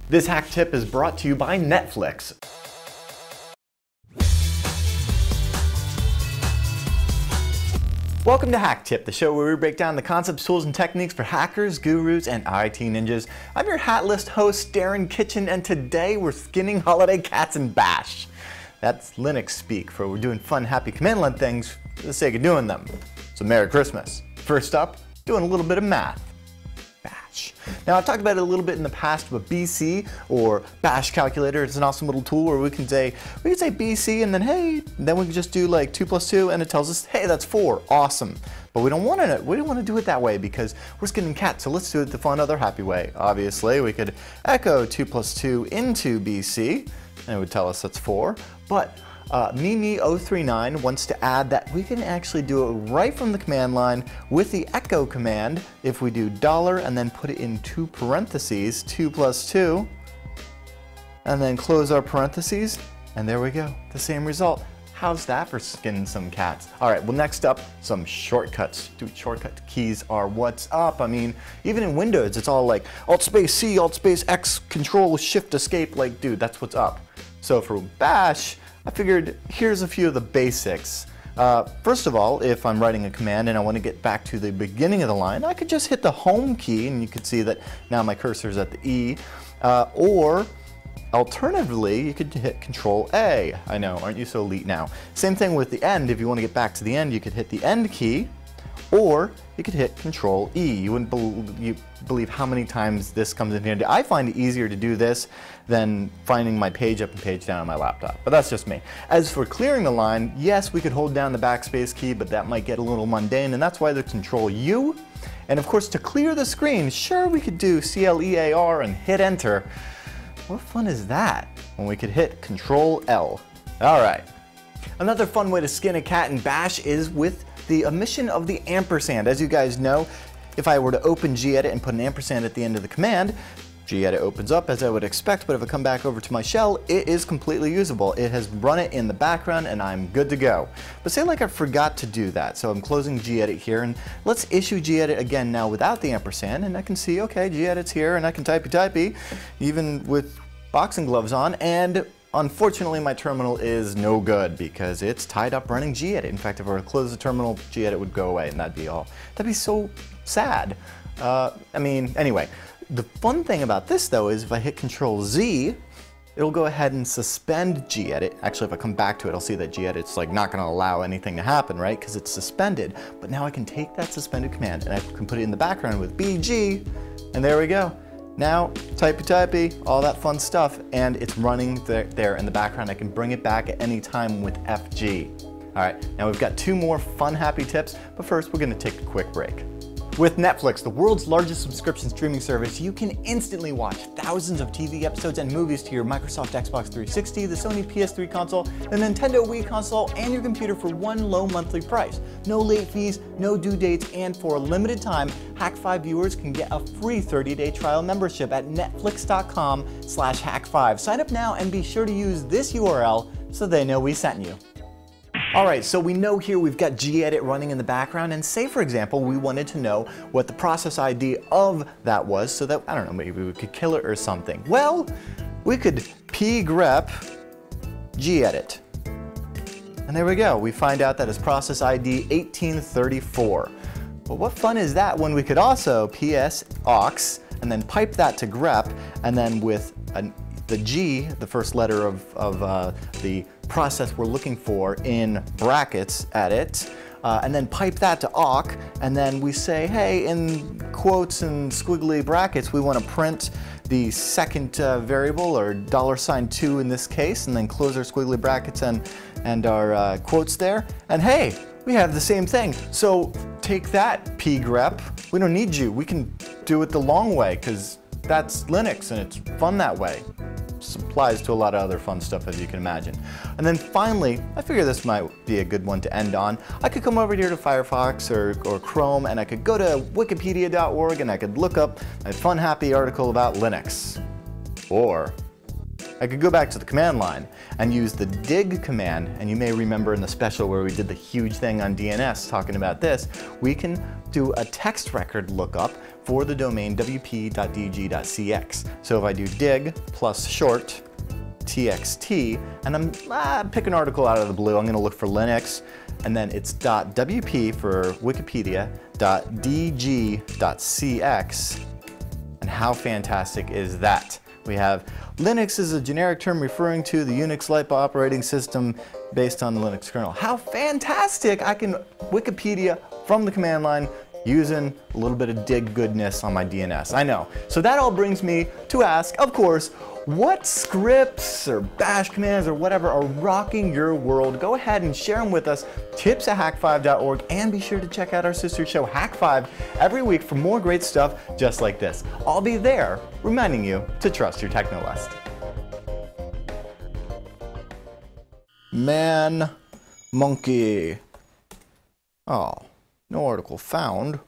This hack tip is brought to you by Netflix. Welcome to HakTip, the show where we break down the concepts, tools, and techniques for hackers, gurus, and IT ninjas. I'm your hat list host, Darren Kitchen, and today we're skinning holiday cats in Bash. That's Linux speak for we're doing fun, happy command line things for the sake of doing them. So Merry Christmas. First up, doing a little bit of math. Bash. Now I've talked about it a little bit in the past, but BC or Bash calculator, it's an awesome little tool where we can say BC and then hey, then we can just do like 2 plus 2 and it tells us, hey, that's 4, awesome. But we don't want to do it that way because we're skinning cats, so let's do it the fun other happy way. Obviously, we could echo 2 plus 2 into BC and it would tell us that's 4, but Mimi039 wants to add that we can actually do it right from the command line with the echo command if we do $ and then put it in 2 parentheses, 2 plus 2, and then close our parentheses, and there we go, the same result. How's that for skinning some cats? All right, well next up, some shortcuts. Dude, shortcut keys are what's up. I mean, even in Windows, it's all like Alt-C, Alt-X, Control, Shift, Escape, like dude, that's what's up. So for Bash, I figured here's a few of the basics. First of all, if I'm writing a command and I want to get back to the beginning of the line, I could just hit the home key and you can see that now my cursor's at the E. Or alternatively, you could hit Control A. I know, aren't you so elite now? Same thing with the end. If you want to get back to the end, you could hit the end key, or you could hit Control E. You wouldn't believe how many times this comes in handy. I find it easier to do this than finding my page up and page down on my laptop, but that's just me. As for clearing the line, yes, we could hold down the backspace key, but that might get a little mundane, and that's why there's Control U. And of course, to clear the screen, sure, we could do CLEAR and hit Enter. What fun is that when we could hit Control L? All right. Another fun way to skin a cat in Bash is with the omission of the ampersand. As you guys know, if I were to open gedit and put an ampersand at the end of the command, gedit opens up as I would expect, but if I come back over to my shell, it is completely usable. It has run it in the background and I'm good to go. But say like I forgot to do that, so I'm closing gedit here, and let's issue gedit again now without the ampersand, and I can see, okay, gedit's here, and I can typey even with boxing gloves on, and unfortunately, my terminal is no good because it's tied up running gedit. In fact, if I were to close the terminal, gedit would go away and that'd be all. That'd be so sad. I mean, anyway, the fun thing about this though is if I hit Control Z, it'll go ahead and suspend gedit. Actually, if I come back to it, I'll see that gedit's like not gonna allow anything to happen, right? Because it's suspended. But now I can take that suspended command and I can put it in the background with BG, and there we go. Now, typey, all that fun stuff, and it's running there in the background. I can bring it back at any time with FG. All right, now we've got 2 more fun, happy tips, but first we're gonna take a quick break. With Netflix, the world's largest subscription streaming service, you can instantly watch thousands of TV episodes and movies to your Microsoft Xbox 360, the Sony PS3 console, the Nintendo Wii console, and your computer for one low monthly price. No late fees, no due dates, and for a limited time, Hak5 viewers can get a free 30-day trial membership at netflix.com/hak5. Sign up now and be sure to use this URL so they know we sent you. All right, so we know here we've got gedit running in the background, and say for example we wanted to know what the process ID of that was so that, I don't know, maybe we could kill it or something. Well, we could pgrep gedit. And there we go, we find out that it's process ID 1834. But what fun is that when we could also ps aux and then pipe that to grep, and then with the G, the first letter of the process we're looking for in brackets at it, and then pipe that to awk, and then we say, hey, in quotes and squiggly brackets, we want to print the second variable, or $2 in this case, and then close our squiggly brackets and our quotes there, and hey, we have the same thing. So take that, pgrep. We don't need you. We can do it the long way, because that's Linux and it's fun that way. Applies to a lot of other fun stuff, as you can imagine. And then finally, I figure this might be a good one to end on. I could come over here to Firefox or Chrome, and I could go to wikipedia.org and I could look up a fun, happy article about Linux. Or I could go back to the command line and use the dig command, and you may remember in the special where we did the huge thing on DNS talking about this, we can do a text record lookup for the domain wp.dg.cx. So if I do dig plus short txt, and I'm pick an article out of the blue, I'm going to look for Linux, and then it's .wp for Wikipedia, .dg.cx, and how fantastic is that? We have Linux is a generic term referring to the Unix Lite operating system based on the Linux kernel. How fantastic! I can Wikipedia from the command line using a little bit of dig goodness on my DNS. I know. So that all brings me to ask, of course, what scripts or bash commands or whatever are rocking your world? Go ahead and share them with us, tips@hack5.org, and be sure to check out our sister show, Hack5, every week for more great stuff just like this. I'll be there reminding you to trust your Technolist. Man, monkey. Oh, no article found.